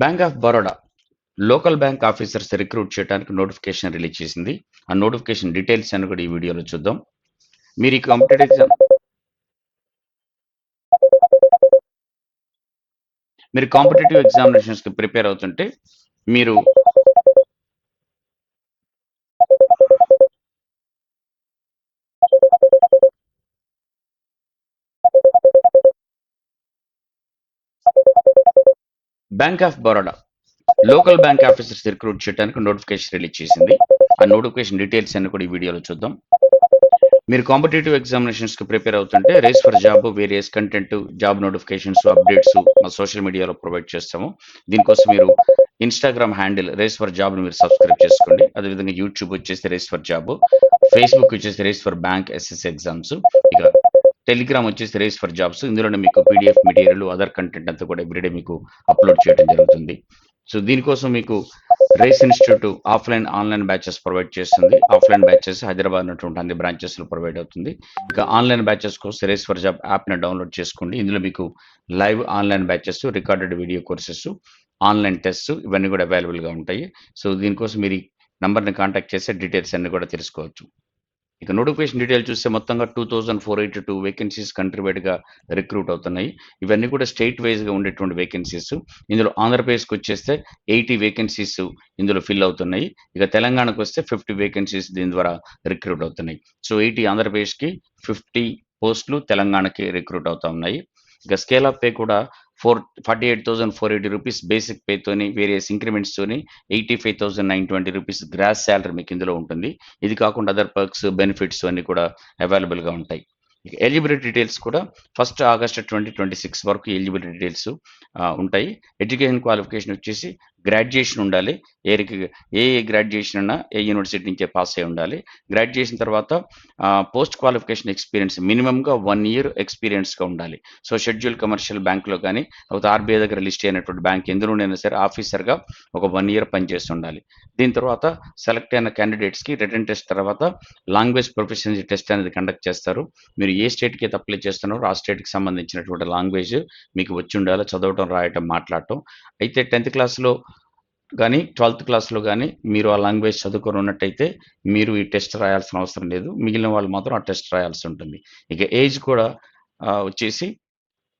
Bank of Baroda local bank officers recruit చేయడానికి notification release చేసింది. ఆ నోటిఫికేషన్ డీటెయిల్స్ అని కూడా ఈ వీడియోలో చూద్దాం. మీరు ఈ కాంపిటేటివ్ ఎగ్జామ్ మీరు కాంపిటేటివ్ ఎగ్జామినేషన్స్కి ప్రిపేర్ అవుతుంటే మీరు bank of Baroda local bank officers recruit చేయడానికి నోటిఫికేషన్ రిలీజ్ చేసింది. ఆ నోటిఫికేషన్ డీటెయిల్స్ అన్ని కూడా ఈ వీడియోలో చూద్దాం. మీరు కాంపిటేటివ్ ఎగ్జామినేషన్స్కి ప్రిపేర్ అవుతుంటే race for job, various content, job notifications, updates మా సోషల్ మీడియాలో ప్రొవైడ్ చేస్తాము. దీనికోసం మీరు ఇన్స్టాగ్రామ్ హ్యాండిల్ రేస్ ఫర్ జాబ్ని మీరు సబ్స్క్రైబ్ చేసుకోండి. అదేవిధంగా యూట్యూబ్ వచ్చేసి రేస్ ఫర్ జాబ్, ఫేస్బుక్ వచ్చేసి race for bank SSC exams, ఇక టెలిగ్రామ్ వచ్చేసి రేస్ ఫర్ జాబ్స్. ఇందులోనే మీకు పీడిఎఫ్ మెటీరియల్, అదర్ కంటెంట్ అంతా కూడా ఎవ్రీడే మీకు అప్లోడ్ చేయడం జరుగుతుంది. సో దీనికోసం మీకు race institute offline online batches provide చేస్తుంది. ఆఫ్లైన్ బ్యాచెస్ హైదరాబాద్ ఉన్నటువంటి అన్ని బ్రాంచెస్లో ప్రొవైడ్ అవుతుంది. ఇక ఆన్లైన్ బ్యాచెస్ కోసం రేస్ ఫర్ జాబ్ యాప్ని డౌన్లోడ్ చేసుకోండి. ఇందులో మీకు live online batches, recorded video courses, online test ఇవన్నీ కూడా అవైలబుల్గా ఉంటాయి. సో దీనికోసం మీరు ఈ నంబర్ని కాంటాక్ట్ చేసే డీటెయిల్స్ అన్ని కూడా తెలుసుకోవచ్చు. ఇక నోటిఫికేషన్ డీటెయిల్ చూస్తే మొత్తంగా 2482 వేకెన్సీస్ కంట్రీ వైడ్గా రిక్రూట్ అవుతున్నాయి. ఇవన్నీ కూడా స్టేట్ వైజ్గా ఉండేటువంటి వేకెన్సీస్. ఇందులో ఆంధ్రప్రదేశ్కి వచ్చేస్తే 80 వేకెన్సీస్ ఇందులో ఫిల్ అవుతున్నాయి. ఇక తెలంగాణకు వస్తే 50 వేకెన్సీస్ దీని ద్వారా రిక్రూట్ అవుతున్నాయి. సో 80 ఆంధ్రప్రదేశ్కి, 50 పోస్టులు తెలంగాణకి రిక్రూట్ అవుతా ఉన్నాయి. ఇక స్కేల్ ఆఫ్ పే కూడా 48,480 రూపీస్ బేసిక్ పేతోని, వేరియస్ ఇంక్రిమెంట్స్తోని 85,920 రూపీస్ గ్రాస్ శాలరీ మీకు ఇందులో ఉంటుంది. ఇది కాకుండా అదర్ పర్క్స్, బెనిఫిట్స్ అన్నీ కూడా అవైలబుల్గా ఉంటాయి. ఇక ఎలిజిబిలిటీ డీటెయిల్స్ కూడా 1 ఆగస్ట్ 2026 వరకు ఎలిజిబిలిటీ డీటెయిల్స్ ఉంటాయి. ఎడ్యుకేషన్ క్వాలిఫికేషన్ వచ్చేసి గ్రాడ్యుయేషన్ ఉండాలి. ఏ గ్రాడ్యుయేషన్ అన్నా ఏ యూనివర్సిటీ నుంచే పాస్ అయి ఉండాలి. గ్రాడ్యుయేషన్ తర్వాత పోస్ట్ క్వాలిఫికేషన్ ఎక్స్పీరియన్స్ మినిమంగా 1 ఇయర్ ఎక్స్పీరియన్స్గా ఉండాలి. సో షెడ్యూల్ కమర్షియల్ బ్యాంక్లో కానీ, లేకపోతే ఆర్బీఐ దగ్గర లిస్ట్ అయినటువంటి బ్యాంక్ ఎందులోనైనా సరే ఆఫీసర్గా ఒక 1 ఇయర్ పనిచేసి ఉండాలి. దీని తర్వాత సెలెక్ట్ అయిన క్యాండిడేట్స్కి రిటర్న్ టెస్ట్ తర్వాత లాంగ్వేజ్ ప్రొఫిషియన్సీ టెస్ట్ అనేది కండక్ట్ చేస్తారు. మీరు ఏ స్టేట్కి అయితే అప్లై చేస్తున్నారో ఆ స్టేట్కి సంబంధించినటువంటి లాంగ్వేజ్ మీకు వచ్చి ఉండాలి, చదవటం, రాయటం, మాట్లాడటం. అయితే 10th క్లాస్లో కానీ 12th క్లాస్లో కానీ మీరు ఆ లాంగ్వేజ్ చదువుకొని ఉన్నట్టయితే మీరు ఈ టెస్ట్ రాయాల్సిన అవసరం లేదు. మిగిలిన వాళ్ళు మాత్రం ఆ టెస్ట్ రాయాల్సి ఉంటుంది. ఇక ఏజ్ కూడా వచ్చేసి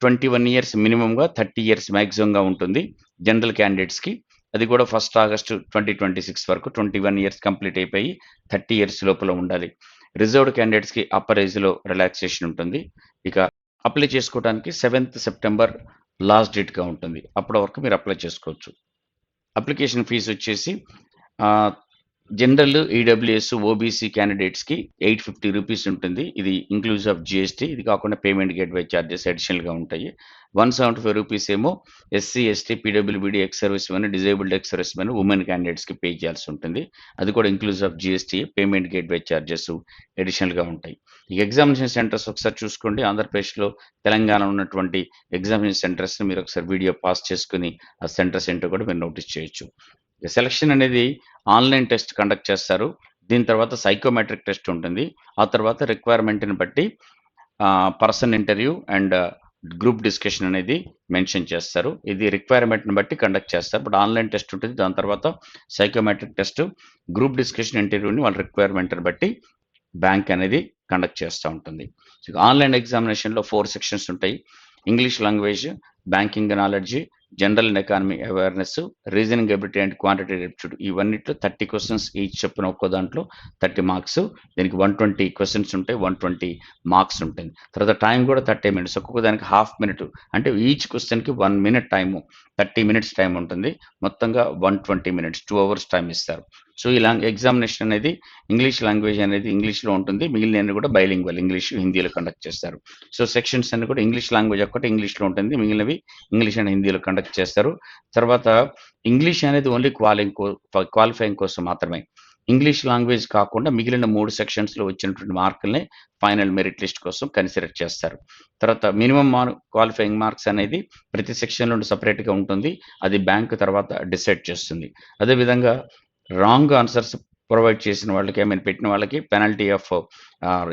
21 ఇయర్స్ మినిమమ్‌గా, 30 ఇయర్స్ మాక్సిమంగా ఉంటుంది జనరల్ క్యాండిడేట్స్‌కి. అది కూడా 1 ఆగస్ట్ 2026 వరకు 21 ఇయర్స్ కంప్లీట్ అయిపోయి 30 ఇయర్స్ లోపల ఉండాలి. రిజర్వ్డ్ క్యాండిడేట్స్‌కి అప్పర్ ఏజ్‌లో రిలాక్సేషన్ ఉంటుంది. ఇక అప్లై చేసుకోవడానికి 7th సెప్టెంబర్ లాస్ట్ డేట్‌గా ఉంటుంది. అప్పటి వరకు మీరు అప్లై చేసుకోవచ్చు. అప్లికేషన్ ఫీజ్ వచ్చేసి ఆహ్, జనరల్, ఈడబ్ల్యూఎస్, ఓబీసీ క్యాండిడేట్స్‌కి 850 రూపీస్ ఉంటుంది. ఇది ఇంక్లూజివ్ ఆఫ్ జీఎస్టీ. ఇది కాకుండా పేమెంట్ గేట్‌వే చార్జెస్ అడిషనల్‌గా ఉంటాయి. 175 రూపీస్ ఏమో SC, ST, PWBD ex service men, disabled ex service men, women క్యాండిడేట్స్‌కి పే చేయాల్సి ఉంటుంది. అది కూడా inclusive of GST, payment gateway charges అడిషనల్‌గా ఉంటాయి. ఈ ఎగ్జామినేషన్ సెంటర్స్ ఒకసారి చూసుకోండి. ఆంధ్రప్రదేశ్‌లో, తెలంగాణలో ఉన్నటువంటి ఎగ్జామినేషన్ సెంటర్స్‌ని మీరు ఒకసారి వీడియో పాజ్ చేసుకొని ఆ సెంటర్స్ ఏంటో కూడా మీరు నోటీస్ చేయొచ్చు. సెలక్షన్ అనేది ఆన్‌లైన్ టెస్ట్ కండక్ట్ చేస్తారు. దీని తర్వాత సైకోమెట్రిక్ టెస్ట్ ఉంటుంది. ఆ తర్వాత రిక్వైర్మెంట్‌ని బట్టి person interview and group discussion అనేది మెన్షన్ చేస్తారు. ఇది రిక్వైర్మెంట్‌ని బట్టి కండక్ట్ చేస్తారు. బట్ ఆన్‌లైన్ టెస్ట్ ఉంటుంది. దాని తర్వాత సైకోమెట్రిక్ టెస్ట్, గ్రూప్ డిస్కషన్ ఇంటర్వ్యూని వాళ్ళ రిక్వైర్మెంట్‌ని బట్టి బ్యాంక్ అనేది కండక్ట్ చేస్తా ఉంటుంది. సో, ఆన్‌లైన్ ఎగ్జామినేషన్‌లో 4 సెక్షన్స్ ఉంటాయి. English language, banking knowledge, general and economy awareness, reasoning ability and quantitative aptitude ఇవన్నిట్లో 30 క్వెషన్స్ ఈచ్ చొప్పున ఒక్కో దాంట్లో 30 మార్క్స్. దీనికి 120 క్వెషన్స్ ఉంటాయి. 120 మార్క్స్ ఉంటుంది. తర్వాత టైం కూడా 30 మినిట్స్. ఒక్కొక్క దానికి హాఫ్ మినిట్ అంటే ఈచ్ క్వెషన్‌కి 1 మినిట్ టైము. 30 మినిట్స్ టైం ఉంటుంది. మొత్తంగా 120 మినిట్స్, 2 అవర్స్ టైం ఇస్తారు. సో, ఈ ఎగ్జామినేషన్ అనేది ఇంగ్లీష్ లాంగ్వేజ్ అనేది ఇంగ్లీష్‌లో ఉంటుంది. మిగిలినయన్ని కూడా బైలింగ్వల్ ఇంగ్లీష్, హిందీలో కండక్ట్ చేస్తారు. సో, సెక్షన్స్ అన్ని కూడా ఇంగ్లీష్ లాంగ్వేజ్ ఒక్కటే ఇంగ్లీష్‌లో ఉంటుంది. మిగిలినవి ఇంగ్లీష్ అండ్ హిందీలో కండక్ట్ చేస్తారు. తర్వాత ఇంగ్లీష్ అనేది ఓన్లీ క్వాలిఫైయింగ్ కోసం మాత్రమే. ఇంగ్లీష్ లాంగ్వేజ్ కాకుండా మిగిలిన 3 సెక్షన్స్‌లో వచ్చినటువంటి మార్కుల్ని ఫైనల్ మెరిట్ లిస్ట్ కోసం కన్సిడర్ చేస్తారు. తర్వాత మినిమమ్ క్వాలిఫైయింగ్ మార్క్స్ అనేది ప్రతి సెక్షన్ నుండి సెపరేట్‌గా ఉంటుంది. అది బ్యాంక్ తర్వాత డిసైడ్ చేస్తుంది. అదేవిధంగా రాంగ్ ఆన్సర్స్ ప్రొవైడ్ చేసిన వాళ్ళకి, పెట్టిన వాళ్ళకి పెనల్టీ ఆఫ్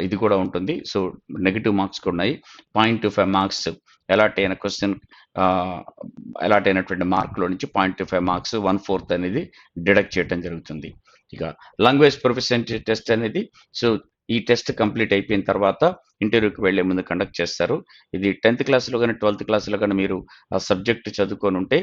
ఇది కూడా ఉంటుంది. సో, నెగెటివ్ మార్క్స్ కూడా ఉన్నాయి. 0.25 మార్క్స్ అలాట్ అయిన క్వెషన్ ఆహ్, అలాట్ అయినటువంటి మార్క్‌లో నుంచి 0.25 మార్క్స్ 1/4 అనేది డిడక్ట్ చేయటం జరుగుతుంది. ఇక లాంగ్వేజ్ ప్రొఫిషియన్సీ టెస్ట్ అనేది సో, ఈ టెస్ట్ కంప్లీట్ అయిపోయిన తర్వాత ఇంటర్వ్యూకి వెళ్ళే ముందు కండక్ట్ చేస్తారు. ఇది 10థ్ క్లాస్‌లో గాని, 12థ్ క్లాస్‌లో గాని మీరు ఆ సబ్జెక్ట్ చదువుకొనుంటే,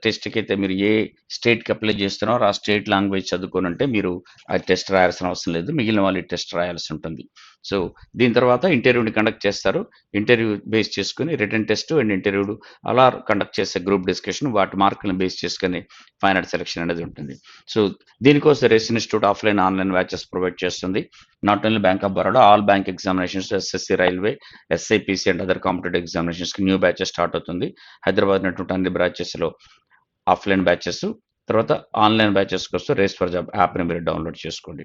టెస్ట్‌కైతే మీరు ఏ స్టేట్‌కి అప్లై చేస్తున్నారో ఆ స్టేట్ లాంగ్వేజ్ చదువుకొనుంటే మీరు ఆ టెస్ట్ రాయాల్సిన అవసరం లేదు. మిగిలిన వాళ్ళు ఈ టెస్ట్ రాయాల్సి ఉంటుంది. సో, దీని తర్వాత ఇంటర్వ్యూని కండక్ట్ చేస్తారు. ఇంటర్వ్యూ బేస్ చేసుకొని రిటన్ టెస్ట్ అండ్ ఇంటర్వ్యూలు అలా కండక్ట్ చేసే గ్రూప్ డిస్కషన్ వాటి మార్కులను బేస్ చేసుకొని ఫైనల్ సెలక్షన్ అనేది ఉంటుంది. సో, దీనికోసం race institute offline, online batches provide చేస్తుంది. Not only bank of Baroda, all bank examinations, SSC, railway, SIPC and other competitive ఎగ్జామినేషన్స్‌కి న్యూ బ్యాచెస్ స్టార్ట్ అవుతుంది. హైదరాబాద్ ఉన్నటువంటి అన్ని బ్రాంచెస్‌లో ఆఫ్‌లైన్ బ్యాచెస్, తర్వాత ఆన్‌లైన్ బ్యాచెస్ కోసం రేస్ ఫర్ జాబ్ యాప్‌ని మీరు డౌన్‌లోడ్ చేసుకోండి.